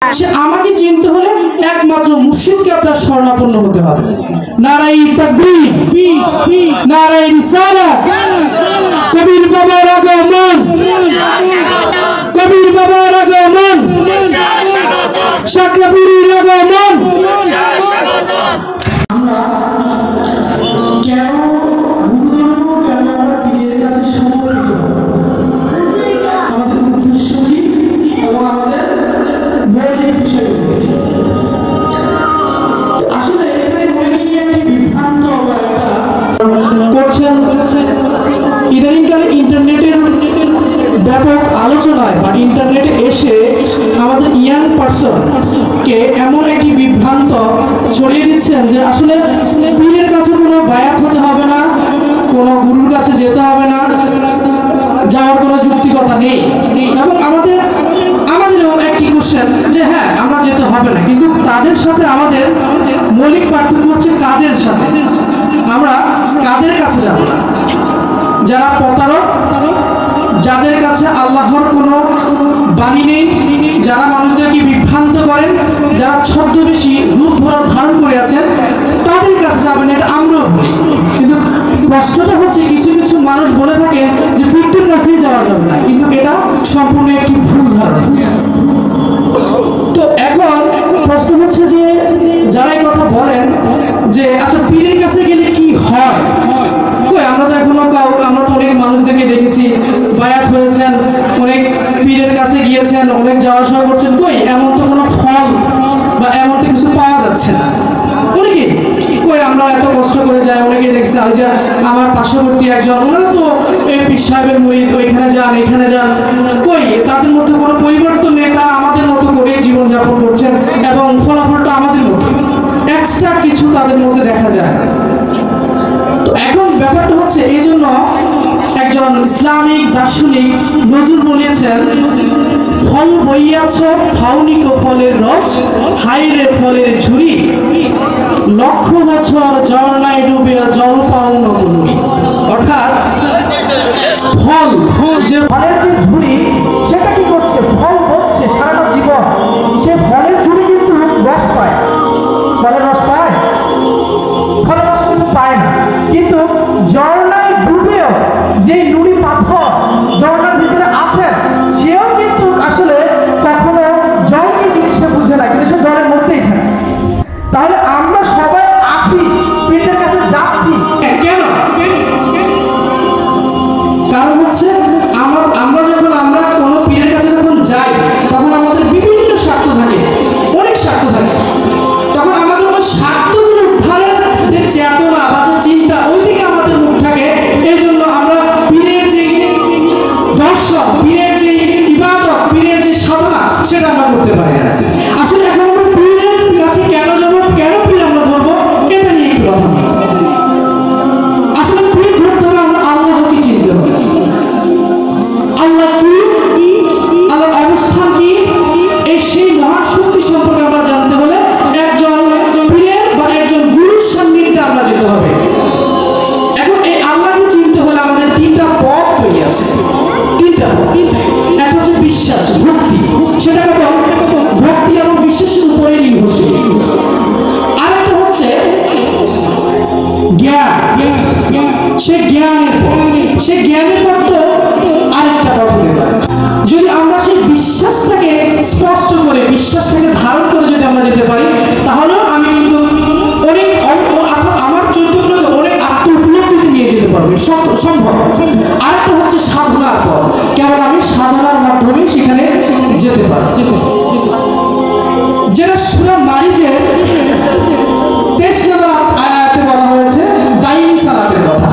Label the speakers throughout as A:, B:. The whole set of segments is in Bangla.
A: আমাকে চিনতে হলে একমাত্র মুর্শিদকে আপনার শরণাপন্ন হতে হবে। নারায়ে তাকবীর, নারায়ে রিসালাত, কবির বাবার আগমন, কবির বাবার আগমন, শাকরাপুরীর আগমন। আমরা কেন গুরুধর্ম, কেন আমরা পীরের কাছে সমর্পিত, আমাদের উদ্দেশ্য কি এবং আমাদের মৌলিক বিষয়গুলো আসলে এখানে অনেকে একটি বিভ্রান্ত করছেন। ইদানিংকালে ইন্টারনেটের ব্যাপক আলোচনায় বা ইন্টারনেটে এসে আমাদের ইয়াং পার্সনকে এমন একটি বিভ্রান্ত ছড়িয়ে দিচ্ছেন যে আসলে পীরের কাছে কোনো বায়াত হতে হবে না, কোনো গুরুর কাছে যেতে হবে না, যাওয়ার কোনো যুক্তিকতা নেই। এবং আমাদেরও একটি কোশ্চেন যে হ্যাঁ আমরা যেতে হবে না, কিন্তু তাদের সাথে আমাদের মৌলিক পার্থক্য হচ্ছে কাদের সাথে, আমরা কাদের কাছে যাব না? যারা প্রতারক, যাদের কাছে আল্লাহর কোনো বাণী নেই, যারা মানুষদেরকে বিভ্রান্ত করেন, যারা ছদ্মবেশী রূপ ধারণ করে আছেন, তাদের কাছে যাবেন, এটা আমরাও বলি। কিন্তু প্রশ্নটা হচ্ছে কিছু কিছু মানুষ বলে থাকে যে পীরের কাছেই যাওয়া যাবে না, কিন্তু এটা সম্পূর্ণ একটি ভুল ধারণা। তো এখন প্রশ্ন হচ্ছে যে যারা এই কথা বলেন যে আচ্ছা পীরের কাছে গেলে কি হয়, আমরা তো এখনো আমরা তো অনেক মানুষদেরকে দেখেছি বায়াত হয়েছেন, অনেক পীরের কাছে গিয়েছেন, অনেক যাওয়া আসা করছেন, কই এমন তো কোনো ফল বা এমন তো কিছু পাওয়া যাচ্ছে না। অনেকে কই আমরা এত কষ্ট করে যাই, অনেকে দেখছি যে আমার পার্শ্ববর্তী একজন, ওনারা তো এই পীর সাহেবের মুরিদ, ওইখানে যান এখানে যান, কই তাদের মধ্যে কোনো পরিবর্তন নেই, তারা আমাদের মতো করে জীবনযাপন করছেন এবং ফলাফলটা আমাদের মতো, এক্সট্রা কিছু তাদের মধ্যে দেখা যায়। তো এখন ব্যাপারটা হচ্ছে এই জন্য একজন ইসলামিক দার্শনিক নজরুল বলেছেন, ফল বইয়াছ ফাউনিক ফলের রস, হাইরে ফলের ঝুড়ি, লক্ষ বছর ঝর্ণায় ডুবে জল পাও নতুন। অর্থাৎ ফল, যে ফলের যে ঝুড়ি সেটা কি করছে, ফল হচ্ছে সারা জীবন, সে ফলের ঝুড়ি কিন্তু রস পায়, ফলের রস পায়, ফলের রস কিন্তু পায় না। কিন্তু ঝর্ণায় ডুবেও যে নুড়ি পাথর ঝর্ণার ভিতরে আছে, সেও কিন্তু আসলে কখনো জলকে জিনিসটা বুঝে না, কিন্তু সে জলের মধ্যেই থাকে। তাহলে আমরা সবাই আছি, পীরের কাছে যাচ্ছি কেন? কারণ হচ্ছে আমরা কোনো পীরের কাছে যখন যাই তখন আমাদের বিভিন্ন স্বার্থ থাকে, অনেক স্বার্থ থাকে, তখন আমাদের ওই স্বার্থগুলো উদ্ধারের যে চেতনা বা যে চিন্তা ওই দিকে আমাদের মুখ থাকে। এই জন্য আমরা পীরের যে দর্শন, পীরের যে ইবাদত, পীরের যে সাধনা সেটা আমরা করতে পারি না। আসলে এখন আমরা পীরের কাছে কেন যাবো, কেন পীর আমরা ধরবো, এটা নিয়ে একটু কথা বলি। আসলে পীর ধরতে হবে আমরা আল্লাহকে চিনতে হবে। আল্লাহ কি, আল্লাহর অবস্থান কি, এই সেই মহান শক্তি সম্পর্কে আমরা জানতে হলে একজন পীরের বা একজন গুরুর সান্নিধ্যে আমরা যেতে হবে। এখন এই আল্লাহকে চিনতে হলে আমাদের তিনটা পথ তৈরি আছে, তিনটা পথ। একটা হচ্ছে বিশ্বাস, ভক্তি, সেটা কেবল ভক্তি এবং বিশ্বাসের উপরে নির্ভরশীল। আরেকটা হচ্ছে জ্ঞান, সে জ্ঞানের পথ, সে জ্ঞানের পথ তো আরেকটা পথ হতে পারে। যদি আমরা সেই বিশ্বাসটাকে স্পষ্ট করে, বিশ্বাসটাকে ধারণ করে যদি আমরা যেতে পারি, তাহলেও আমি কিন্তু অনেক আমার চৈতন্যকে অনেক আত্ম উপলব্ধিতে নিয়ে যেতে পারবো, সম্ভব। আরেকটা হচ্ছে সাধনার পথ, কেবল আমি সাধনার মাধ্যমে সেখানে যেতে পারি। যেটা সূরা মারিজের 23 নম্বর আয়াতে বলা হয়েছে দাইমি সালাতের কথা।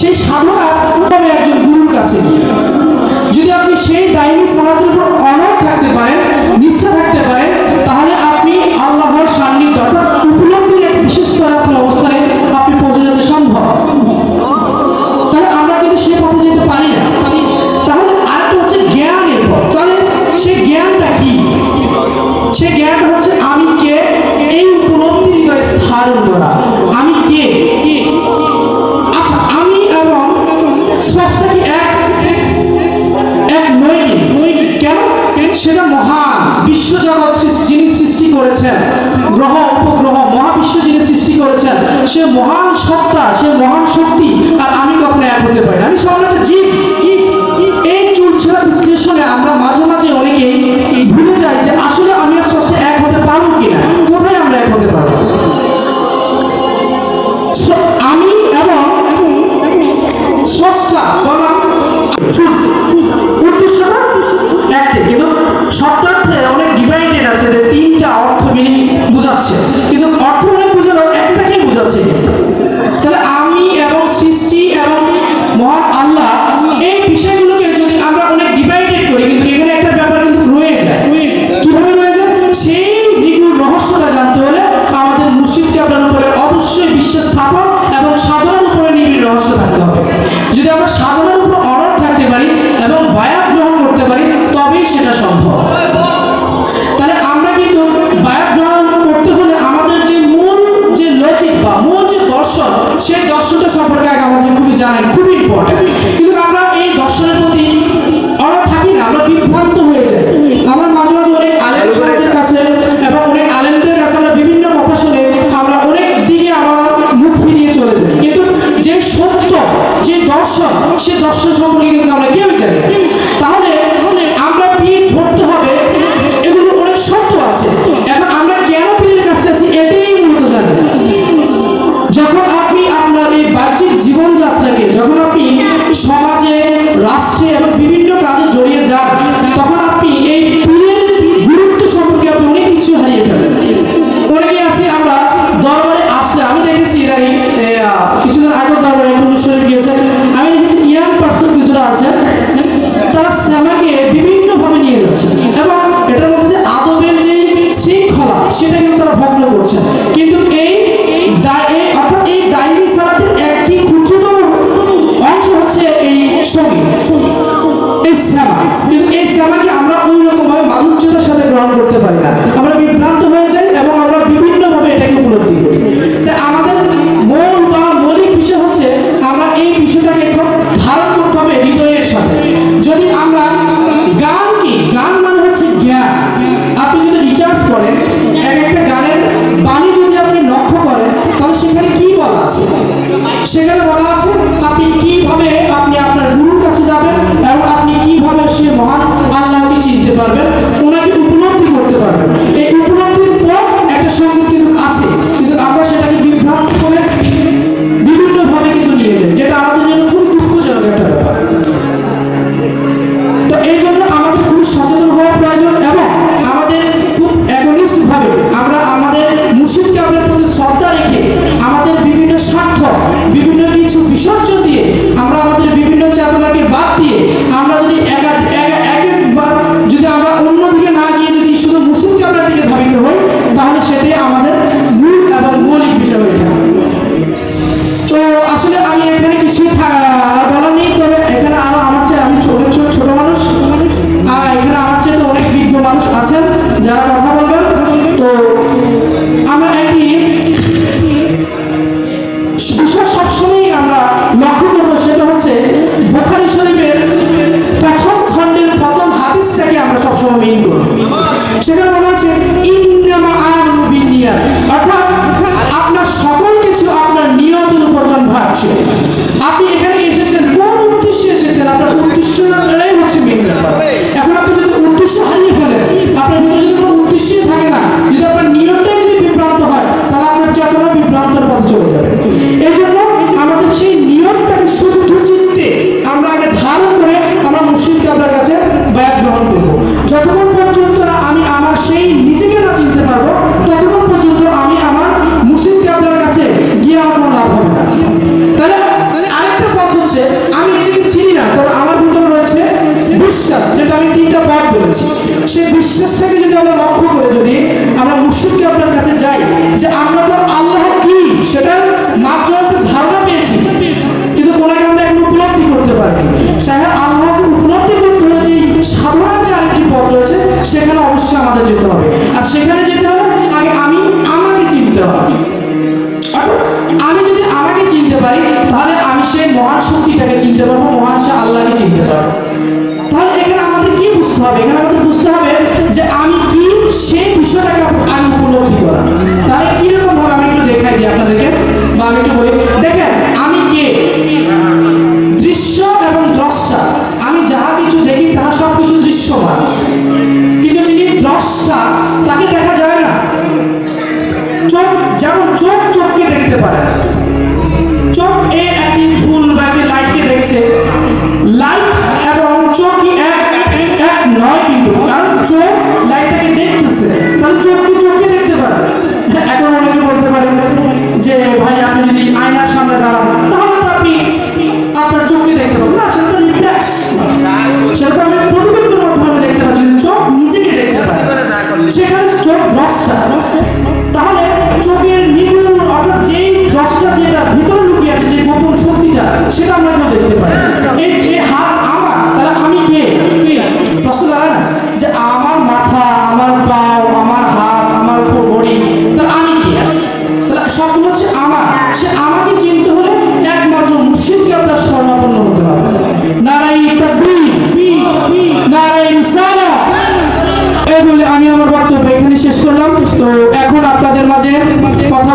A: সেই সাধনা হবে একজন গুরুর কাছে গিয়ে। যদি আপনি সেই দাইমি সালাতের উপর অনড় থাকতে পারেন, নিষ্ঠা থাকতে পারেন, তাহলে করেছেন, গ্রহ উপগ্রহ মহাবিশ্ব যিনি সৃষ্টি করেছেন, সে মহান সত্তা, সে মহান শক্তি, আর আমি কখনো এক হতে পারি না, আমি সামান্য একটা জীব। এই চুলছেড়া বিশ্লেষণে আমরা মাঝে মাঝে অনেকেই ভুলে যাই যে আসলে আমি আর স্রষ্টা এক হতে পারবো কিনা, কোথায় আমরা এক হতে পারবো। আমি এবং স্রষ্টা বলা উদ্দেশ্যটা একটাই, কিন্তু শব্দার্থে অনেক ডিভাইডেড আছে, যে তিনটা অর্থ মিনিং বোঝাচ্ছে, কিন্তু অর্থ অনেক বোঝানো একটাকেই বোঝাচ্ছে। তাহলে আমি এবং সৃষ্টি এবং মহান আল্লাহ, এই বিষয়গুলোকে যদি আমরা অনেক ডিভাইডেড করি, কিন্তু এখানে একটা ব্যাপার কিন্তু রয়ে যায়। কিভাবে রয়ে যায়? সেই নিগুড় রহস্যটা জানতে হলে আমাদের মুর্শিদ কেবলার উপরে অবশ্যই বিশ্বাস স্থাপন এবং সাধনার উপরে নিবিড় রহস্য থাকতে হবে। যদি আমরা সাধনার উপর অনড় থাকতে পারি এবং বায়াত গ্রহণ করতে পারি, তবেই সেটা সম্ভব। তাহলে আমরা কিন্তু বায়াত গ্রহণ করতে হলে আমাদের যে মূল যে লজিক বা মূল যে দর্শন, সেই দর্শনটা সম্পর্কে আগে আমাদের খুবই জানা, খুবই ইম্পর্টেন্ট। কিন্তু আমরা এই দর্শনের প্রতি অনড় থাকি না, আমরা বিভ্রান্ত হয়ে যাই। আমরা মাঝে মাঝে অনেক আলেম সমাজের কাছে এবং অনেক আলেমদের কাছে আমরা বিভিন্ন কথা শুনে আমরা অনেক দিকে আমার মুখ ফিরিয়ে চলে যাই, কিন্তু যে সত্য, যে দর্শন, সে দর্শন সম্পর্কে কিন্তু আমরা কেউ জানি। তাহলে আমরা পীর ধরতে হবে, এগুলো অনেক সত্য আছে। এখন আমরা কেন পীরের কাছে আছি এটাই মূলত জানি। যখন আপনি আপনার এই বাহ্যিক জীবনযাত্রাকে, যখন আপনি সমাজে, রাষ্ট্রে এবং বিভিন্ন কাজে জড়িয়ে যান, তখন আপনি এই পীরের গুরুত্ব সম্পর্কে আপনি অনেক কিছু হারিয়ে ফেলেন। অনেকে আছে আমরা দরবারে আসলে, আমি দেখেছি ইদানিং কিছুদিন আগের দরবারে একটা অনুষ্ঠানে গিয়েছে, আমি দেখেছি ইয়াং পার্সন কিছুটা আছে, তারা শ্যামাকে বিভিন্নভাবে নিয়ে যাচ্ছে এবং এটার মধ্যে যে আদবের যে শৃঙ্খলা, সেটা কিন্তু তারা ভগ্ন করছে। কিন্তু এই অর্থাৎ এই ডাইনি সালাতের একটি ক্ষুদ্রতম অংশ হচ্ছে এই সঙ্গীত, এই শ্যামা। কিন্তু এই শ্যামাকে আমরা ওই রকম ভাবে মাধুর্যতার সাথে গ্রহণ করতে পারি না, আমরা বিভ্রান্ত হয়ে যাই এবং আমরা বিভিন্নভাবে এটাকে উপলব্ধি করি। তাই আমাদের মূল বা মৌলিক বিষয় হচ্ছে আমরা এই বিষয়টাকে ধারণ করতে হবে হৃদয়ের সাথে। যদি আমরা গান, কি গান মানে হচ্ছে জ্ঞান। আপনি যদি রিচার্জ করেন এক একটা গানের বাণী, যদি আপনি লক্ষ্য করেন, তাহলে সেখানে কি বলা আছে? সেখানে বলা আছে আপনি কিভাবে আপনি আপনার গুরুর কাছে যাবেন এবং আপনি কিভাবে সে মহান আল্লাহকে চিনতে পারবেন, ওনাকে উপলব্ধি করতে পারবেন। এই উপলব্ধির পর একটা সঙ্গীত কিন্তু আছে, কিন্তু আমরা সেটাকে বিভ্রান্ত করে বিভিন্নভাবে কিন্তু নিয়ে যাই, যেটা আমাদের জন্য খুব দুঃখজনক একটা ব্যাপার। তো এই জন্য আমাদের খুব সচেতন হওয়া প্রয়োজন এবং আমাদের খুব একনিষ্ঠ ভাবে আমরা আমাদের মুর্শিদকে আমাদের প্রতি শ্রদ্ধা রেখে আমাদের বিভিন্ন স্বার্থ, বিভিন্ন কিছু বিসর্জন দিয়ে, আমরা আমাদের বিভিন্ন চেতনাকে বাদ দিয়ে আমরা যদি একবার যদি আমরা অন্যদিকে না গিয়ে যদি শুধু মুর্শিদকে আপনার দিকে ধাবিত হই, তাহলে সেটাই আমাদের মূল এবং মৌলিক বিষয় হয়ে থাকে। তো আসলে আমি এখানে কিছুই বলার নেই, তবে এখানে আরো আমার চেয়ে আমি ছোট মানুষ, আর এখানে আমার চেয়ে তো অনেক বিজ্ঞ মানুষ আছেন যারা কথা বলবেন। তো আমরা একটি বিষয় সবসময় আমরা লক্ষ্য করবো, সেটা হচ্ছে বুখারী শরীফের প্রথম খণ্ডের প্রথম হাদিসটাকে আমরা সবসময় মেনে করব। সেখানে বলা হচ্ছে ইন্নামা আমানু বিন্নিয়াত, অর্থাৎ আপনার সকল কিছু আপনার নিয়তের উপর নির্ভরশীল। আপনি এখানে এসেছেন কোন উদ্দেশ্যে এসেছেন, আপনার উদ্দেশ্যটাই হচ্ছে মেন ব্যাপার। এখন আপনি যদি উদ্দেশ্য হারিয়ে ফেলেন, আপনার ভিতরে যদি কোনো উদ্দেশ্যই থাকে না, যদি আপনার নিয়তটাই যদি বিভ্রান্ত হয়, তাহলে আপনার চেতনা বিভ্রান্তের পথে চলে যাবে। এই জন্য আমাদের সেই নিয়তটাকে শুদ্ধ চিত্তে আমরা আগে ধারণ করে আমরা মুর্শিদকে আপনার কাছে বায়াত গ্রহণ করবো। যতক্ষণ পর্যন্ত না আমি আমার সেই নিজেকে না চিনতে পারবো, ততক্ষণ পর্যন্ত আমি আমার মুর্শিদকে আপনার কাছে গিয়ে আমার কোনো লাভ হবে না। তাহলে আরেকটা পথ হচ্ছে আমি নিজেকে চিনি না, তবে আমার ভিতরে রয়েছে বিশ্বাস, যেটা আমি তিনটা পথ বলেছি। সেই বিশ্বাসটাকে যদি আমরা লক্ষ্য করে যদি আমরা মুর্শিদকে আপনার কাছে যাই, যে আমরা তো আল্লাহ কি সেটা মাত্র ধারণা পেয়েছি, কিন্তু কোনাকে আমরা এখন উপলব্ধি করতে পারি। সাহেব আল্লাহকে উপলব্ধি করতে হলে যে সাধারণ যে আরেকটি পথ রয়েছে, সেখানে অবশ্যই আমাদের যেতে হবে। আর সেখানে যেতে হবে আগে আমি আমাকে চিনতে হবে। আমি যদি আমাকে চিনতে পারি, তাহলে আমি সেই মহান শক্তিটাকে চিনতে পারবো, মহান সে আল্লাহকে চিনতে পারবো। তাহলে এখানে আমাদের কি বুঝতে হবে? এখানে আমাদের বুঝতে হবে যে আমি কি, সেই বিষয়টাকে আগে হচ্ছে চোখ দ্রষ্টা। তাহলে চোখের নিগুড় অর্থাৎ যেই দ্রষ্টা যেটা ভিতরে লুকিয়ে আছে, যে গোপন শক্তিটা, সেটা আমরা কেউ দেখতে পাই। এই যে হাত আমার, তাহলে আমি কে? প্রশ্ন দাঁড়ায় না যে আমার মাথা, আমার পাও, আমার হাত, আমার বডি, তাহলে আমি কে? তাহলে সবগুলো হচ্ছে আমার। সে আমাকে চিনতে হলে একমাত্র মুর্শিদকে আপনার শরণাপন্ন হতে হবে। নারাই তাকবীর, নারাই রিসালাত। এই বলে আমি আমার বক্তব্য এখানে শেষ করলাম। তো এখন আপনাদের মাঝে কথা